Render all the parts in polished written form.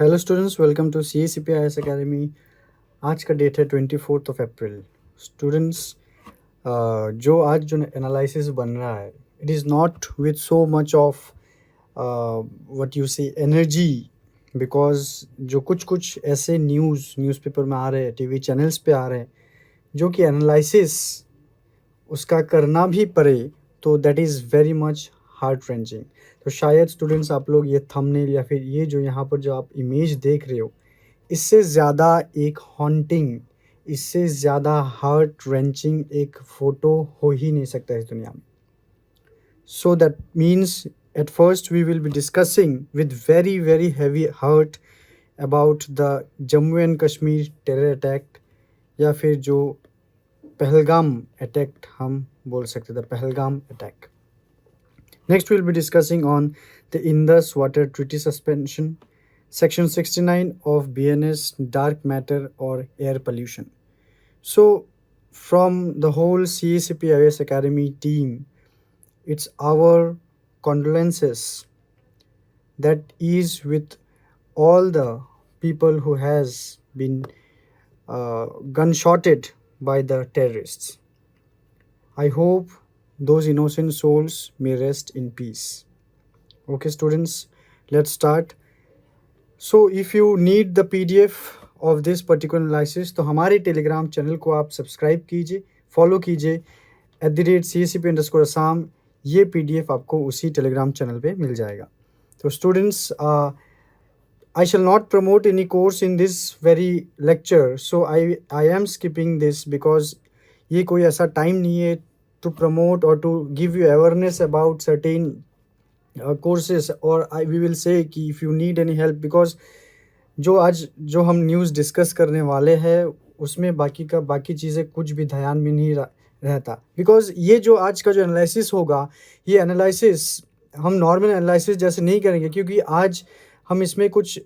Hello students, welcome to C A C P I S academy. आज का date है 24 अप्रैल। Students, जो आज जो एनालिसिस बन रहा है, it is not with so much of what you से एनर्जी, बिकॉज जो कुछ कुछ ऐसे न्यूज़पेपर में आ रहे हैं, टीवी चैनल्स पे आ रहे हैं, जो कि एनालिसिस उसका करना भी पड़े, तो that is very much heart wrenching. तो शायद स्टूडेंट्स आप लोग ये थंबनेल या फिर ये जो यहाँ पर जो आप इमेज देख रहे हो, इससे ज़्यादा एक हॉन्टिंग, इससे ज़्यादा हार्ट रेंचिंग एक फ़ोटो हो ही नहीं सकता इस दुनिया में। So that means at first we will be discussing with very heavy heart about the Jammu and Kashmir terror attack, या फिर जो पहलगाम अटैक हम बोल सकते थे, Pahalgam attack. Next we'll be discussing on the Indus Water Treaty suspension, Section 69 of BNS, dark matter or air pollution. So, from the whole CACP IAS Academy team, it's our condolences that is with all the people who has been gunshotted by the terrorists. I hope those innocent souls may rest in peace. Okay, students, let's start. So if you need the PDF of this particular analysis, तो हमारे Telegram channel को आप subscribe कीजिए, follow कीजिए @CACP_Assam। ये PDF आपको उसी Telegram channel पे मिल जाएगा। तो students, I shall not promote any course in this very lecture, so I am skipping this because ये कोई ऐसा टाइम नहीं है to promote or to give you awareness about certain courses, or we will say कि if you need any help, because जो आज जो हम न्यूज़ डिस्कस करने वाले हैं उसमें बाकी चीज़ें कुछ भी ध्यान में नहीं रहता, बिकॉज ये जो आज का जो एनालिसिस होगा, ये एनालिसिस हम नॉर्मल एनालिसिस जैसे नहीं करेंगे, क्योंकि आज हम इसमें कुछ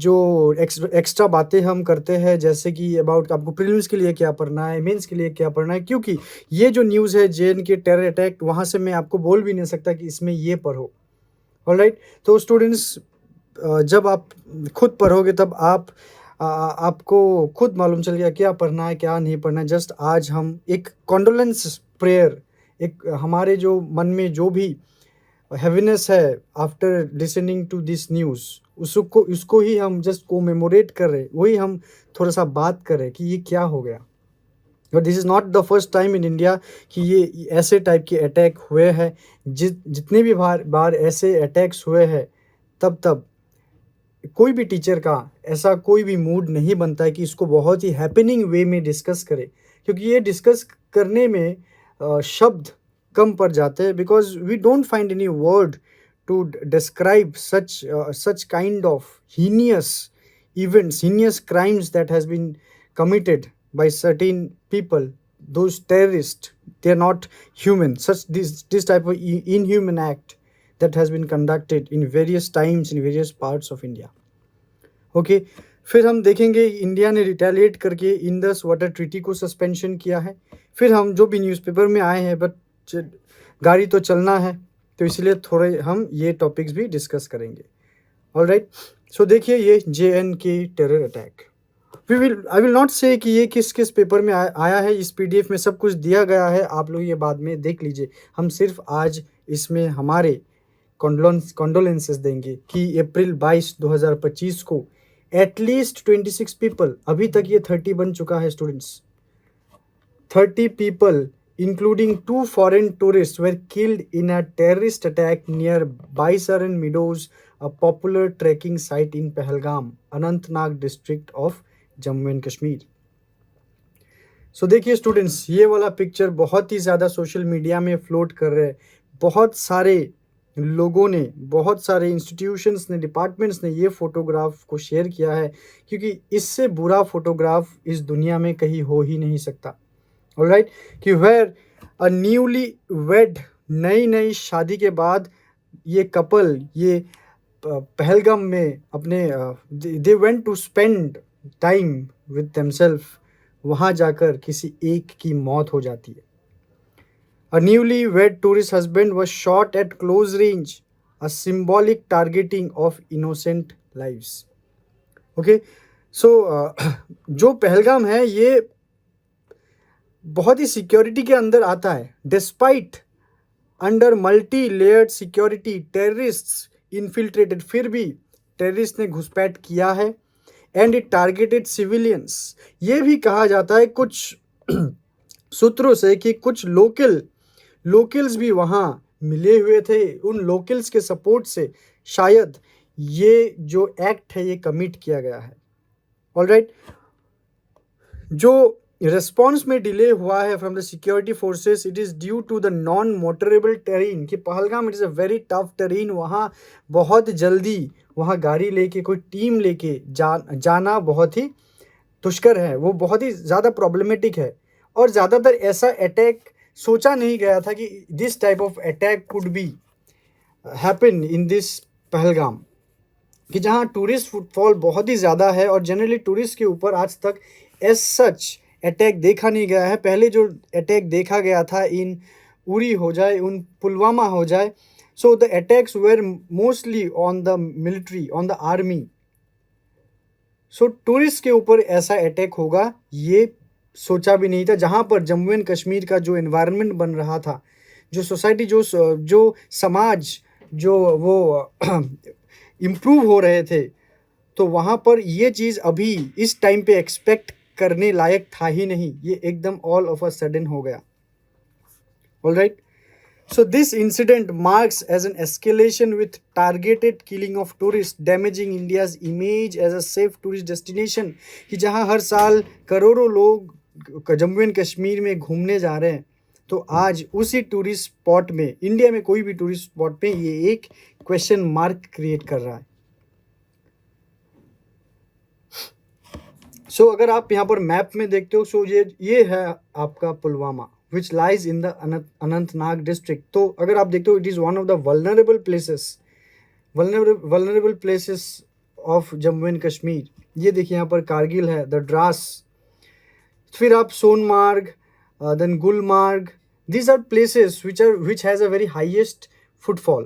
जो एक्स्ट्रा बातें हम करते हैं, जैसे कि अबाउट आपको प्रीलिम्स के लिए क्या पढ़ना है, मेंस के लिए क्या पढ़ना है, क्योंकि ये जो न्यूज़ है JNK टेरर अटैक, वहाँ से मैं आपको बोल भी नहीं सकता कि इसमें ये पढ़ो। ऑलराइट, तो स्टूडेंट्स, जब आप खुद पढ़ोगे तब आपको खुद मालूम चल गया क्या पढ़ना है क्या नहीं पढ़ना है। जस्ट आज हम एक कॉन्डोलेंस प्रेयर, एक हमारे जो मन में जो भी हैवीनेस है after listening to this news, उसको ही हम जस्ट कोमेमोरेट कर रहे, वही हम थोड़ा सा बात कर रहे कि ये क्या हो गया। और this is not the first time in India कि ये ऐसे टाइप के अटैक हुए हैं। जितने भी बार ऐसे अटैक्स हुए हैं, तब कोई भी टीचर का ऐसा कोई भी मूड नहीं बनता है कि इसको बहुत ही हैपनिंग वे में डिस्कस करे, क्योंकि ये डिस्कस करने में शब्द कम पड़ जाते हैं, because we don't find any word to describe such kind of heinous events, heinous crimes that has been committed by certain people. Those terrorists, they are not human. This type of inhuman act that has been conducted in various times in various parts of India. Okay, फिर हम देखेंगे India ने retaliate करके Indus water treaty को suspension किया है। फिर हम जो भी न्यूज़पेपर में आए हैं, बट गाड़ी तो चलना है, तो इसलिए थोड़े हम ये टॉपिक्स भी डिस्कस करेंगे। ऑलराइट, सो देखिए ये JNK terror attack. I will not से कि ये किस किस पेपर में आया है। इस PDF में सब कुछ दिया गया है, आप लोग ये बाद में देख लीजिए। हम सिर्फ आज इसमें हमारे कॉन्डोलेंसेस देंगे कि अप्रैल 22, 2025 को एटलीस्ट 26 पीपल, अभी तक ये 30 बन चुका है students, 30 people including 2 foreign tourists were killed in a terrorist attack near Baisaran Meadows, a popular trekking site in Pahalgam, Anantnag district of Jammu and Kashmir. सो देखिए स्टूडेंट्स, ये वाला पिक्चर बहुत ही ज़्यादा सोशल मीडिया में फ्लोट कर रहे हैं। बहुत सारे लोगों ने, बहुत सारे इंस्टीट्यूशंस ने, डिपार्टमेंट्स ने ये फ़ोटोग्राफ को शेयर किया है, क्योंकि इससे बुरा फोटोग्राफ इस दुनिया में कहीं हो ही नहीं सकता। ऑलराइट, कि वेयर अ न्यूली वेड, नई शादी के बाद ये कपल, ये पहलगाम में अपने they went to spend time with themselves, वहाँ जाकर किसी एक की मौत हो जाती है। A newly wed tourist husband was shot at close range, a symbolic targeting of innocent lives. Okay, so जो पहलगाम है ये बहुत ही सिक्योरिटी के अंदर आता है. Despite under multi layered security terrorists infiltrated, फिर भी टेररिस्ट ने घुसपैठ किया है. And it targeted civilians. ये भी कहा जाता है कुछ सूत्रों से कि कुछ लोकल्स भी वहाँ मिले हुए थे. उन लोकल्स के सपोर्ट से शायद ये जो एक्ट है ये कमिट किया गया है. ऑलराइट, जो रिस्पॉन्स में डिले हुआ है from the security forces, it is due to the non motorable terrain. कि Pahalgam it is a very tough terrain. वहाँ बहुत जल्दी वहाँ गाड़ी लेके कोई टीम लेके जाना बहुत ही दुष्कर है. वो बहुत ही ज़्यादा प्रॉब्लमेटिक है. और ज़्यादातर ऐसा अटैक सोचा नहीं गया था कि this type of attack could be happen in this Pahalgam, कि जहाँ टूरिस्ट फुटफॉल बहुत ही ज़्यादा है और जनरली टूरिस्ट के ऊपर आज तक एज सच अटैक देखा नहीं गया है. पहले जो अटैक देखा गया था इन उरी हो जाए, उन पुलवामा हो जाए, so the attacks were mostly on the military, on the army. So tourist के ऊपर ऐसा अटैक होगा ये सोचा भी नहीं था. जहाँ पर जम्मू एंड कश्मीर का जो एनवायरनमेंट बन रहा था, जो सोसाइटी, जो समाज, जो वो इम्प्रूव हो रहे थे, तो वहाँ पर ये चीज़ अभी इस टाइम पे एक्सपेक्ट करने लायक था ही नहीं. ये एकदम ऑल ऑफ अ सडन हो गया. Alright, so this incident marks as an escalation with targeted killing of tourists, damaging India's image as a safe tourist destination. कि जहाँ हर साल करोड़ों लोग जम्मू एंड कश्मीर में घूमने जा रहे हैं, तो आज उसी टूरिस्ट स्पॉट में, इंडिया में कोई भी टूरिस्ट स्पॉट पे ये एक क्वेश्चन मार्क क्रिएट कर रहा है. सो अगर आप यहाँ पर मैप में देखते हो, सो ये है आपका Pulwama which lies in the Anantnag district. तो अगर आप देखते हो, it is one of the vulnerable places of Jammu and Kashmir. ये देखिए यहाँ पर कारगिल है, द द्रास, फिर आप Sonmarg, then Gulmarg. These are places which has a very highest footfall.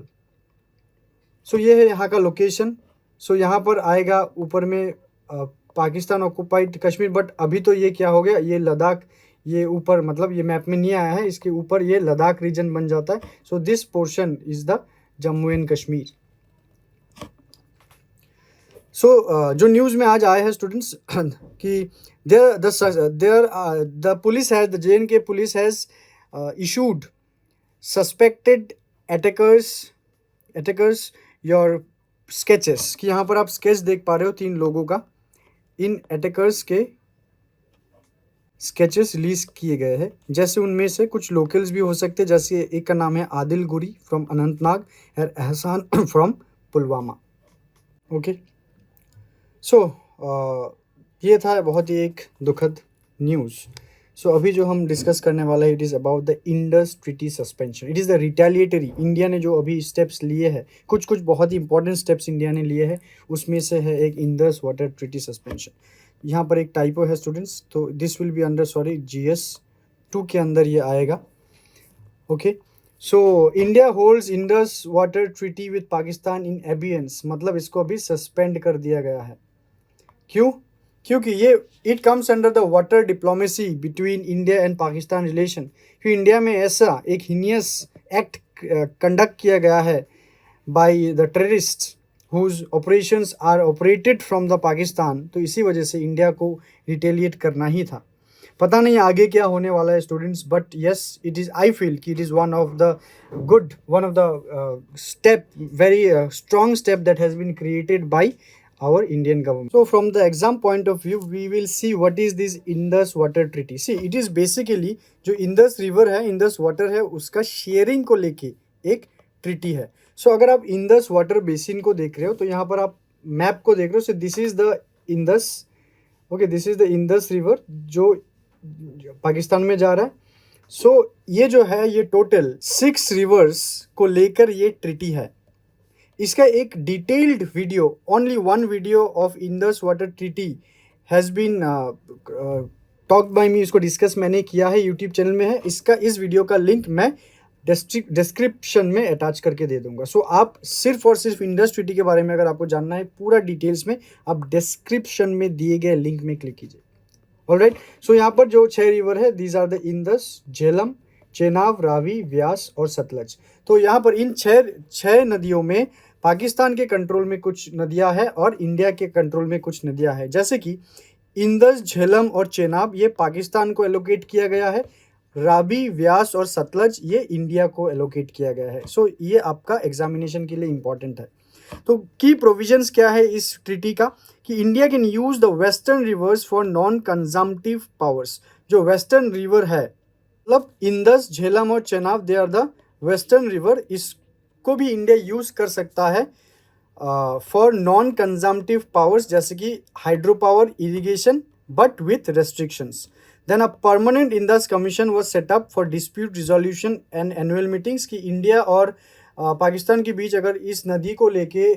So ये है यहाँ का लोकेशन. सो यहाँ पर आएगा ऊपर में पाकिस्तान ऑक्युपाइड कश्मीर, बट अभी तो ये क्या हो गया, ये लद्दाख, ये ऊपर, मतलब ये मैप में नहीं आया है, इसके ऊपर ये लद्दाख रीजन बन जाता है. So this portion is the Jammu and Kashmir. So जो न्यूज़ में आज आया है स्टूडेंट्स कि the police has, the JNK police has issued suspected attackers your sketches. कि यहाँ पर आप स्केच देख पा रहे हो 3 लोगों का. इन अटैकर्स के स्केचेस रिलीज किए गए हैं. जैसे उनमें से कुछ लोकल्स भी हो सकते हैं, जैसे एक का नाम है आदिल गुरी फ्रॉम अनंतनाग और एहसान फ्रॉम पुलवामा. ओके, सो ये था बहुत ही एक दुखद न्यूज़. सो अभी जो हम डिस्कस करने वाला है, it is about the Indus treaty suspension. It is the retaliatory. India ने जो अभी स्टेप्स लिए हैं, कुछ बहुत ही इंपॉर्टेंट स्टेप्स इंडिया ने लिए हैं, उसमें से है एक इंडस वाटर ट्रीटी सस्पेंशन. यहाँ पर एक टाइपो है स्टूडेंट्स, तो this will be under GS2 के अंदर ये आएगा. Okay, so India holds Indus water treaty with Pakistan in abeyance. मतलब इसको अभी सस्पेंड कर दिया गया है. क्यों? क्योंकि ये it comes under the water diplomacy between India and Pakistan relation. क्योंकि इंडिया में ऐसा एक हीनियस एक्ट कंडक्ट किया गया है by the terrorists whose operations are operated from the Pakistan. तो इसी वजह से इंडिया को रिटेलिएट करना ही था. पता नहीं आगे क्या होने वाला है students, but yes, it is, I feel कि it is one of the step, very strong step that has been created by our Indian government. So from the exam point of view, we will see what is this Indus Water Treaty. See, it is basically जो Indus river है, Indus water है, उसका sharing को लेके एक treaty है. सो अगर आप इंडस वाटर बेसिन को देख रहे हो, तो यहाँ पर आप मैप को देख रहे हो. So this is the Indus, okay, this is the Indus river जो पाकिस्तान में जा रहा है. सो ये जो है, ये टोटल 6 रिवर्स को लेकर ये ट्रीटी है. इसका एक detailed video, only 1 video of Indus water treaty has been talk by me. इसको डिस्कस मैंने किया है, यूट्यूब चैनल में है. इस वीडियो का लिंक मैं डिस्क्रिप्शन में अटैच करके दे दूंगा। सो आप सिर्फ और सिर्फ इंडस ट्रीटी के बारे में अगर आपको जानना है पूरा डिटेल्स में, आप डिस्क्रिप्शन में दिए गए लिंक में क्लिक कीजिए। ऑलराइट, सो यहाँ पर जो 6 रिवर है, these are the Indus, Jhelum, Chenab, Ravi, Beas और सतलज। तो यहाँ पर इन छह नदियों में पाकिस्तान के कंट्रोल में कुछ नदियाँ हैं और इंडिया के कंट्रोल में कुछ नदियाँ हैं। जैसे कि इंदस, झेलम और चेनाब ये पाकिस्तान को एलोकेट किया गया है। रावी, व्यास और सतलज ये इंडिया को एलोकेट किया गया है। सो ये आपका एग्जामिनेशन के लिए इंपॉर्टेंट है। तो की प्रोविजंस क्या है इस ट्रीटी का, कि India can use the western rivers for non consumptive powers. जो वेस्टर्न रिवर है, मतलब इंदस, झेलम और Chenab, they are the western river, इसको भी इंडिया यूज कर सकता है फॉर नॉन कंजम्पटिव पावर्स, जैसे कि hydro power, irrigation, but with restrictions. Then a permanent Indus commission was set up for dispute resolution and annual meetings, कि इंडिया और पाकिस्तान के बीच अगर इस नदी को लेके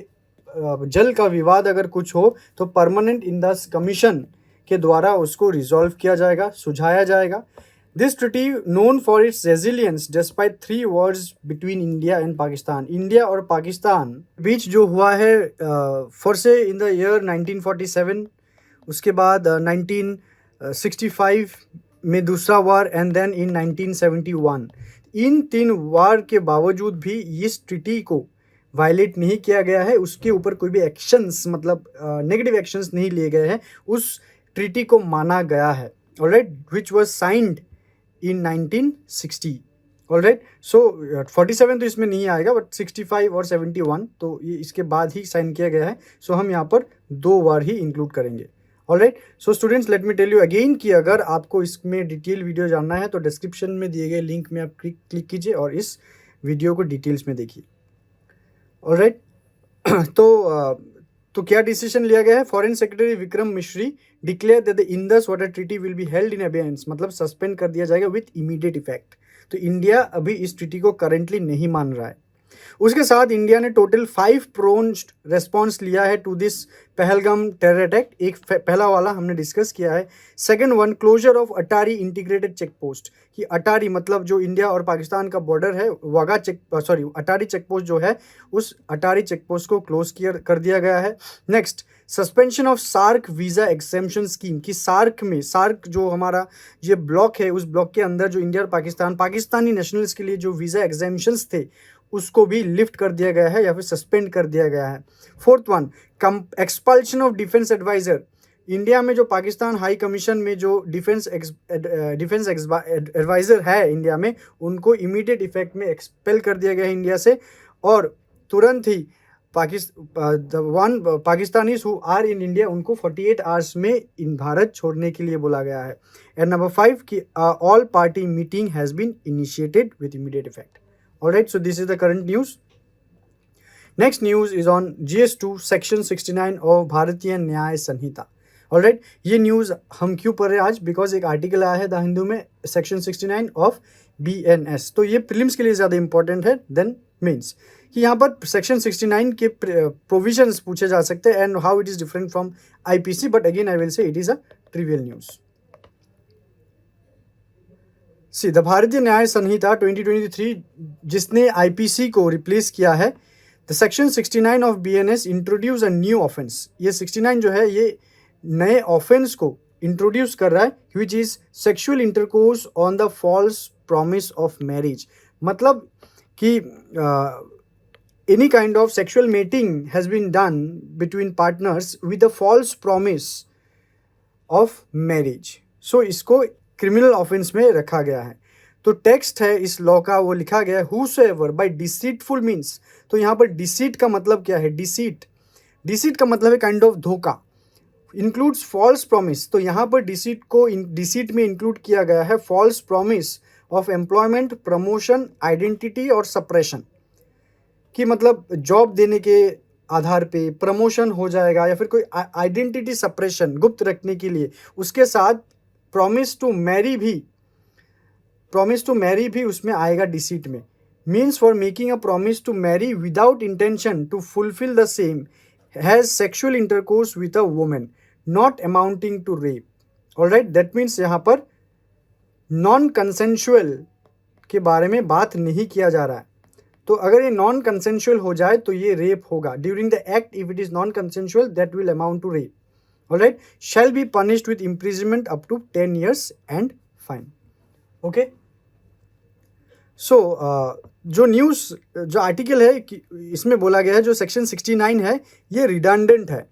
जल का विवाद अगर कुछ हो तो परमानेंट इंदस कमीशन के द्वारा उसको रिजॉल्व किया जाएगा, सुझाया जाएगा। This treaty known for its resilience despite 3 Wars between India and Pakistan. India और पाकिस्तान बीच जो हुआ है फॉर से इन द ईयर 1947, उसके बाद 1965 में दूसरा वार एंड देन इन 1971। इन 3 वार के बावजूद भी इस ट्रीटी को वायलेट नहीं किया गया है, उसके ऊपर कोई भी एक्शंस, मतलब नेगेटिव एक्शंस नहीं लिए गए हैं, उस ट्रीटी को माना गया है। Alright, which was signed in 1960। Alright, so 47 तो इसमें नहीं आएगा, बट 65 और 71 तो ये इसके बाद ही साइन किया गया है। सो हम यहाँ पर 2 वार ही इंक्लूड करेंगे। Alright, so students, let me tell you again कि अगर आपको इसमें डिटेल वीडियो जानना है तो डिस्क्रिप्शन में दिए गए लिंक में आप क्लिक कीजिए और इस वीडियो को डिटेल्स में देखिए। ऑलराइट, तो क्या डिसीजन लिया गया है? फॉरेन सेक्रेटरी विक्रम मिश्री declare that the Indus water treaty will be held in abeyance, मतलब सस्पेंड कर दिया जाएगा विथ इमीडिएट इफेक्ट। तो इंडिया अभी इस ट्रीटी को करेंटली नहीं मान रहा है। उसके साथ इंडिया ने टोटल 5 प्रोन्ड रेस्पॉन्स लिया है to this Pahalgam terror attack. एक पहला वाला हमने डिस्कस किया है। Second one, closure of Attari integrated check post, कि अटारी मतलब जो इंडिया और पाकिस्तान का बॉर्डर है, अटारी चेक पोस्ट जो है, उस अटारी चेक पोस्ट को क्लोज कर दिया गया है। Next, suspension of SAARC visa exemption scheme, कि सार्क जो हमारा ये ब्लॉक है, उस ब्लॉक के अंदर जो इंडिया और पाकिस्तानी नेशनल्स के लिए जो वीज़ा एग्जेम्पशंस थे उसको भी लिफ्ट कर दिया गया है या फिर सस्पेंड कर दिया गया है। Fourth one, expulsion of defence advisor, India में जो पाकिस्तान हाई कमीशन में जो डिफेंस एडवाइज़र है इंडिया में, उनको इमीडिएट इफेक्ट में एक्सपेल कर दिया गया है इंडिया से, और तुरंत ही Pakistanis who are in India उनको 48 आवर्स में इन भारत छोड़ने के लिए बोला गया है। एंड नंबर 5 कि all party meeting has been initiated with immediate effect. Alright, so this is the current news. Next news is on GS2 section 69 of भारतीय न्याय संहिता। Alright, ये न्यूज़ हम क्यों पढ़ रहे हैं आज? बिकॉज एक आर्टिकल आया है द हिंदू में सेक्शन 69 ऑफ BNS, तो ये प्रीलिम्स के लिए ज़्यादा इंपॉर्टेंट है देन मेंस, कि यहाँ पर सेक्शन 69 के प्रोविजंस पूछे जा सकते हैं and how it is different from IPC, but again I will say it is a trivial news. See the भारतीय न्याय संहिता 2023 जिसने IPC को रिप्लेस किया है, the section 69 of BNS introduce a new offence. ये 69 जो है ये नए ऑफेंस को इंट्रोड्यूस कर रहा है, which is sexual intercourse on the false promise of marriage. मतलब कि any kind of sexual mating has been done between partners with a false promise of marriage. So इसको क्रिमिनल ऑफेंस में रखा गया है। तो टेक्स्ट है इस लॉ का, वो लिखा गया है हुसोएवर बाय डिसीटफुल मीन्स। तो यहाँ पर डिसीट का मतलब क्या है? डिसीट का मतलब है काइंड ऑफ धोखा। इंक्लूड्स फॉल्स प्रॉमिस, तो यहाँ पर डिसीट में इंक्लूड किया गया है false promise of employment, promotion, identity और सप्रेशन, कि मतलब जॉब देने के आधार पे प्रमोशन हो जाएगा या फिर कोई आइडेंटिटी सप्रेशन गुप्त रखने के लिए, उसके साथ प्रॉमिस टू मैरी भी उसमें आएगा डिसीट में। Means for making a promise to marry without intention to fulfil the same has sexual intercourse with a women not amounting to rape. Alright, that means यहाँ पर नॉन कंसेंशुअल के बारे में बात नहीं किया जा रहा है, तो अगर ये नॉन कंसेंशुअल हो जाए तो ये रेप होगा. During the act if it is non consensual that will amount to rape. Alright, shall be punished with imprisonment up to 10 years and fine. Okay, so जो न्यूज़ जो आर्टिकल है कि इसमें बोला गया है जो सेक्शन 69 है ये रिडंडेंट है.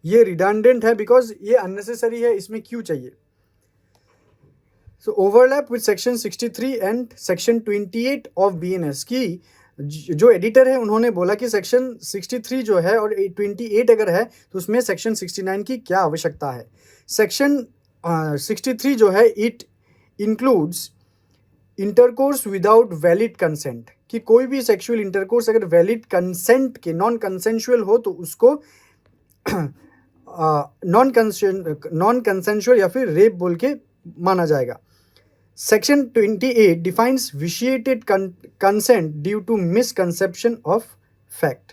ये रिडंडेंट है बिकॉज ये अननेसेसरी है. इसमें क्यों चाहिए? So overlap with section 63 and section 28 of BNS की जो एडिटर है उन्होंने बोला कि सेक्शन 63 जो है और 28 अगर है तो उसमें सेक्शन 69 की क्या आवश्यकता है. सेक्शन 63 जो है it includes intercourse without valid consent, कि कोई भी सेक्सुअल इंटरकोर्स अगर वैलिड कंसेंट के नॉन कंसेंशुअल हो तो उसको नॉन कंसेंशुअल या फिर रेप बोल के माना जाएगा. Section 28 defines vitiated consent due to misconception of fact.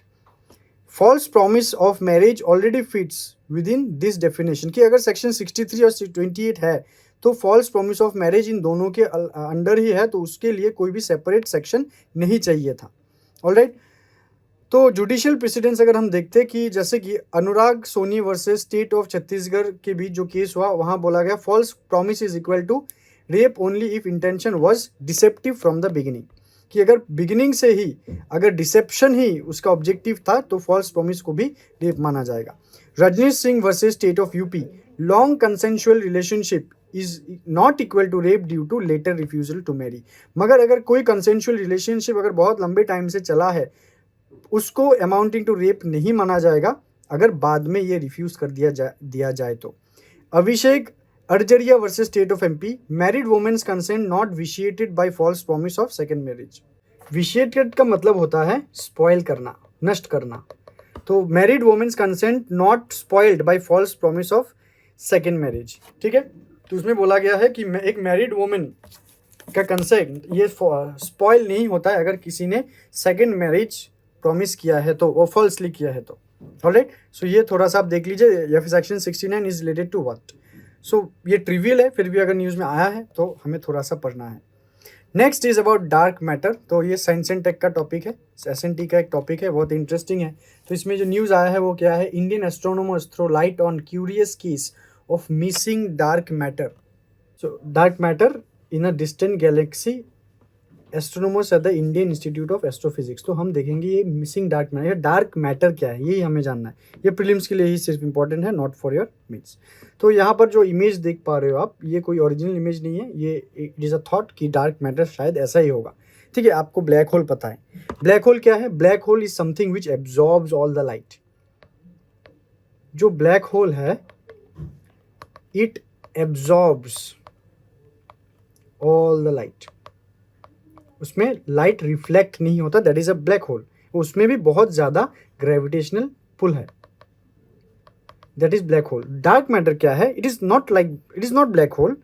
False promise of marriage already fits within this definition, कि अगर सेक्शन 63 और 28 है तो फॉल्स प्रॉमिस ऑफ मैरिज इन दोनों के अंडर ही है, तो उसके लिए कोई भी सेपरेट सेक्शन नहीं चाहिए था. ऑलराइट, तो जुडिशियल प्रेसिडेंस अगर हम देखते हैं कि जैसे कि Anurag Soni versus state of Chhattisgarh के बीच जो केस हुआ वहाँ बोला गया false promise is equal to rape only if intention was deceptive from the beginning, कि अगर बिगिनिंग से ही अगर डिसेप्शन ही उसका ऑब्जेक्टिव था तो फॉल्स प्रॉमिस को भी रेप माना जाएगा. Rajneesh Singh versus state of UP, long consensual relationship is not equal to rape due to later refusal to marry. मगर अगर कोई कंसेंशुअल रिलेशनशिप अगर बहुत लंबे टाइम से चला है उसको अमाउंटिंग टू रेप नहीं माना जाएगा अगर बाद में ये रिफ्यूज कर दिया जाए तो. Abhishek Arjaria versus state of MP, married women's consent not vitiated by false promise of second marriage. Vitiated का मतलब होता है स्पॉइल करना, नष्ट करना. तो married women's consent not spoiled by false promise of second marriage. ठीक है, तो उसमें बोला गया है कि एक मैरिड वुमेन का कंसेंट ये स्पॉइल नहीं होता है अगर किसी ने सेकंड मैरिज प्रॉमिस किया है तो, वो फॉल्सली किया है तो. ऑलराइट, सो ये थोड़ा सा आप देख लीजिए. या फिर section 69 is related to what. So ये ट्रिवियल है, फिर भी अगर न्यूज़ में आया है तो हमें थोड़ा सा पढ़ना है. Next is about dark matter. तो ये साइंस एंड टेक का टॉपिक है, SNT का एक टॉपिक है, बहुत इंटरेस्टिंग है. तो इसमें जो न्यूज़ आया है वो क्या है? Indian astronomers throw light on curious case of missing dark matter. So dark matter in a distant galaxy, astronomers at the Indian Institute of astrophysics. तो हम देखेंगे ये missing dark matter, dark matter क्या है, यही हमें जानना है. ये प्रीलिम्स के लिए ही सिर्फ इंपॉर्टेंट है, नॉट फॉर योर मेंस. तो यहाँ पर जो इमेज देख पा रहे हो आप, ये कोई ओरिजिनल इमेज नहीं है, ये इट इज़ अ थॉट कि डार्क मैटर शायद ऐसा ही होगा. ठीक है, आपको ब्लैक होल पता है. ब्लैक होल क्या है? Black hole is something which absorbs all the light. जो ब्लैक होल है it absorbs all the light. उसमें लाइट रिफ्लेक्ट नहीं होता, that is a black hole. उसमें भी बहुत ज़्यादा ग्रेविटेशनल पुल है, that is black hole. Dark matter क्या है? It is not black hole.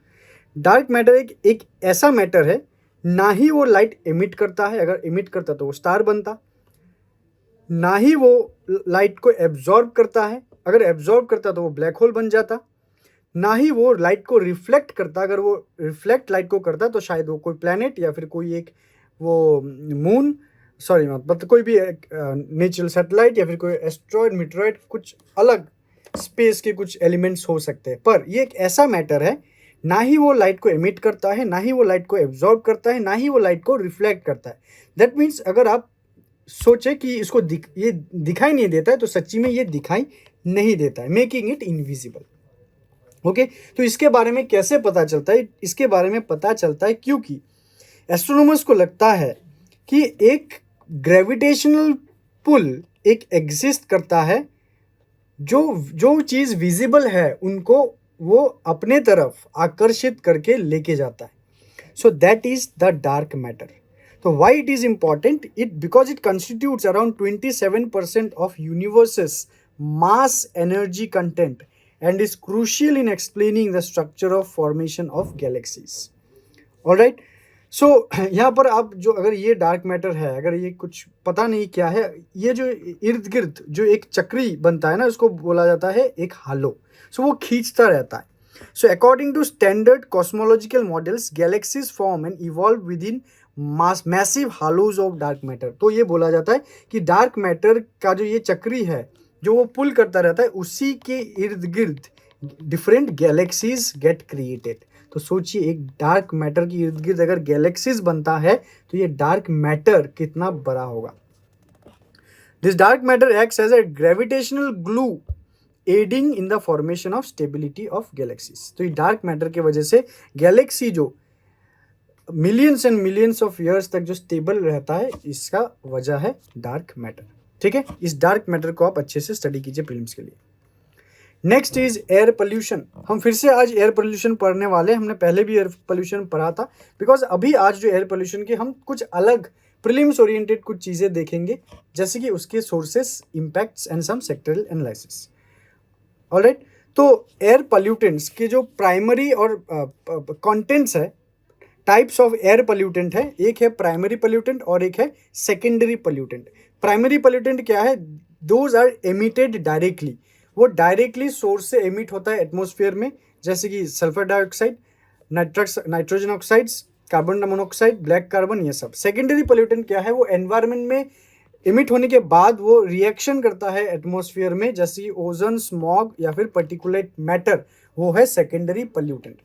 Dark matter एक ऐसा मैटर है, ना ही वो लाइट एमिट करता है, अगर एमिट करता तो वो स्टार बनता, ना ही वो लाइट को एब्जॉर्ब करता है, अगर एब्जॉर्ब करता तो वो ब्लैक होल बन जाता, ना ही वो लाइट को रिफ्लेक्ट करता, अगर वो रिफ्लेक्ट लाइट को करता तो शायद वो कोई प्लैनेट या फिर कोई एक वो मून, सॉरी मतलब कोई भी नेचुरल सैटेलाइट या फिर कोई एस्ट्रॉयड मीटरॉयड, कुछ अलग स्पेस के कुछ एलिमेंट्स हो सकते हैं. पर ये एक ऐसा मैटर है, ना ही वो लाइट को एमिट करता है, ना ही वो लाइट को एब्जॉर्ब करता है, ना ही वो लाइट को रिफ्लेक्ट करता है. दैट मीन्स अगर आप सोचे कि इसको ये दिखाई नहीं देता है तो सच्ची में ये दिखाई नहीं देता है, मेकिंग इट इनविजिबल. ओके, तो इसके बारे में कैसे पता चलता है? इसके बारे में पता चलता है क्योंकि एस्ट्रोनॉमर्स को लगता है कि एक ग्रेविटेशनल पुल एक एग्जिस्ट करता है, जो चीज़ विजिबल है उनको वो अपने तरफ आकर्षित करके लेके जाता है. So that is the dark matter. तो why it is important? Because it constitutes around 27% of universe's mass energy content and is crucial in explaining the structure of formation of galaxies. Alright, so यहाँ पर आप जो अगर ये dark matter है, अगर ये कुछ पता नहीं क्या है, ये जो इर्द गिर्द जो एक चक्री बनता है ना, उसको बोला जाता है एक हालो. सो वो खींचता रहता है. So according to standard cosmological models, galaxies form and evolve within massive halos of dark matter. तो ये बोला जाता है कि डार्क मैटर का जो ये चक्री है जो वो पुल करता रहता है, उसी के इर्द गिर्द डिफरेंट गैलेक्सीज गेट क्रिएटेड. तो सोचिए, एक डार्क मैटर के इर्द गिर्द अगर गैलेक्सीज बनता है तो ये डार्क मैटर कितना बड़ा होगा. This dark matter acts as a gravitational glue adding in the formation of stability of galaxies. तो ये डार्क मैटर की वजह से गैलेक्सी जो millions and millions of years तक जो स्टेबल रहता है, इसका वजह है डार्क मैटर. ठीक है, इस डार्क मैटर को आप अच्छे से स्टडी कीजिए प्रीलिम्स के लिए. Next is air pollution. हम फिर से आज एयर पोल्यूशन पढ़ने वाले हैं. हमने पहले भी एयर पोल्यूशन पढ़ा था, बिकॉज अभी आज जो एयर पोल्यूशन के हम कुछ अलग प्रीलिम्स ओरिएंटेड कुछ चीज़ें देखेंगे, जैसे कि उसके sources, impacts and some sectoral analysis. Alright, तो एयर पोल्यूटेंट्स के जो प्राइमरी और कंटेंट्स है, टाइप्स ऑफ एयर पोल्यूटेंट है. एक है प्राइमरी पोल्यूटेंट और एक है सेकेंडरी पोल्यूटेंट. प्राइमरी पोल्यूटेंट क्या है? Those are emitted directly. वो डायरेक्टली सोर्स से एमिट होता है एटमॉस्फेयर में, जैसे कि sulphur dioxide, nitrogen oxides, carbon monoxide, black carbon, ये सब. सेकेंडरी पोल्यूटेंट क्या है? वो एनवायरनमेंट में इमिट होने के बाद वो रिएक्शन करता है एटमॉस्फेयर में, जैसे कि ओजोन, स्मॉग या फिर पर्टिकुलेट मैटर. वो है सेकेंडरी पोल्यूटेंट.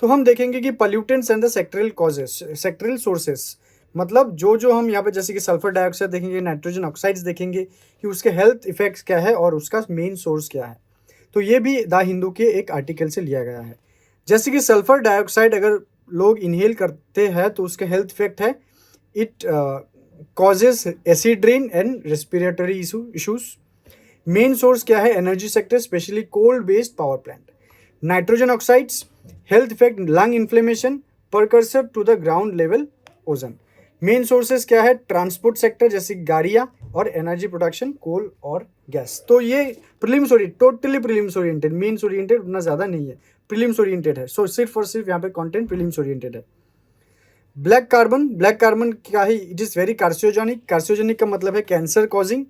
तो हम देखेंगे कि pollutants and the sectoral causes, sectoral sources, मतलब जो हम यहाँ पे जैसे कि सल्फर डाइऑक्साइड देखेंगे, नाइट्रोजन ऑक्साइड्स देखेंगे कि उसके हेल्थ इफेक्ट्स क्या है और उसका मेन सोर्स क्या है. तो ये भी द हिंदू के एक आर्टिकल से लिया गया है. जैसे कि सल्फर डाइऑक्साइड अगर लोग इनहेल करते हैं तो उसके हेल्थ इफेक्ट है, it causes acid rain and respiratory issues. Main source क्या है? Energy sector, specially coal based power plant. Nitrogen oxides, health effect lung inflammation, precursor to the ground level ozone. Main sources क्या है? Transport sector, जैसे गाड़ियाँ, और energy production, कोल और gas. तो ये prelims oriented, totally prelims oriented, mains oriented उतना ज़्यादा नहीं है, प्रीलिम्स ओरिएंटेड है. सो सिर्फ और सिर्फ यहाँ पे कंटेंट प्रीलिम्स ओरिएंटेड है. ब्लैक कार्बन, ब्लैक कार्बन क्या है? It is very carcinogenic. Carcinogenic का मतलब है cancer causing.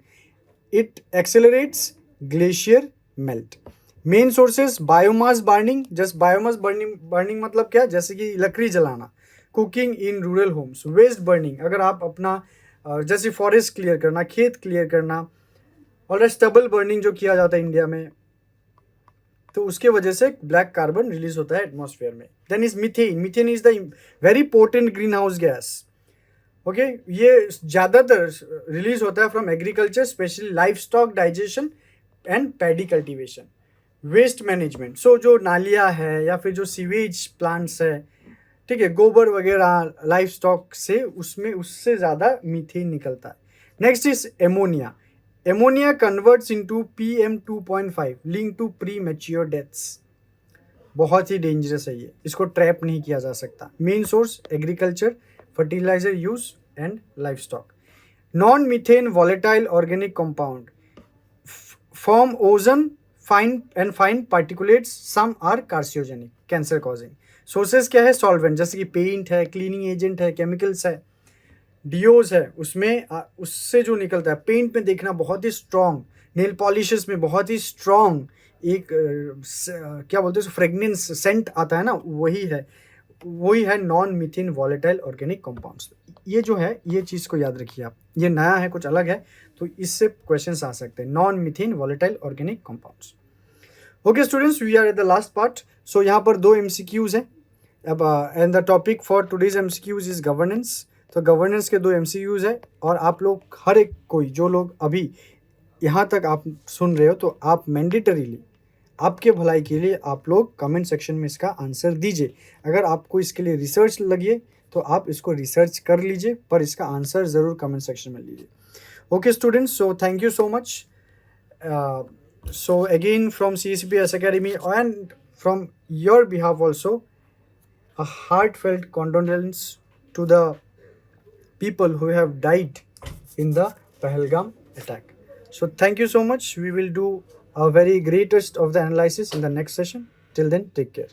It accelerates glacier melt. Main sources biomass burning. Just biomass burning मतलब क्या? जैसे कि लकड़ी जलाना, cooking in rural homes, waste burning, अगर आप अपना जैसे फॉरेस्ट क्लियर करना, खेत क्लियर करना, और स्टबल बर्निंग जो किया जाता है इंडिया में, तो उसके वजह से ब्लैक कार्बन रिलीज होता है एटमॉस्फेयर में. Then is methane. Methane is the very potent green house gas. Okay, ये ज़्यादातर रिलीज होता है from agriculture, specially livestock digestion and paddy cultivation. Waste management, so जो नालियाँ है या फिर जो सीवेज प्लांट्स है, ठीक है, गोबर वगैरह लाइफ स्टॉक से, उसमें उससे ज़्यादा मीथेन निकलता है. Next is ammonia. Ammonia converts into PM2.5 link to premature deaths. बहुत ही डेंजरस है ये, इसको ट्रैप नहीं किया जा सकता. Main source agriculture, fertiliser use and livestock. Non methane volatile organic compound form ozone fine particulates, some are carcinogenic, cancer causing. Sources क्या है? सॉल्वेंट, जैसे कि पेंट है, क्लीनिंग एजेंट है, केमिकल्स है, डियोज है, उसमें उससे जो निकलता है. पेंट में देखना बहुत ही स्ट्रॉन्ग, नेल पॉलिशेस में बहुत ही स्ट्रॉन्ग एक क्या बोलते हैं, फ्रेगनेंस सेंट आता है ना, वही है non methane volatile organic compounds. ये जो है, ये चीज़ को याद रखिए आप, ये नया है, कुछ अलग है, तो इससे क्वेश्चंस आ सकते हैं. Non methane volatile organic compounds. Okay students, we are at the last part. So यहाँ पर 2 MCQs हैं. अब and the topic for today's MCQs is governance. तो गवर्नेंस के 2 MCQs है, और आप लोग हर एक कोई, जो लोग अभी यहाँ तक आप सुन रहे हो, तो आप मैंडेटरीली, आपके भलाई के लिए आप लोग कमेंट सेक्शन में इसका आंसर दीजिए. अगर आपको इसके लिए रिसर्च लगे तो आप इसको रिसर्च कर लीजिए, पर इसका आंसर ज़रूर कमेंट सेक्शन में लीजिए. Okay students, so thank you so much. So again from CSPS Academy and from your behalf also, a heartfelt condolence to the people who have died in the Pahalgam attack. So thank you so much. We will do a very greatest of the analysis in the next session. Till then, take care.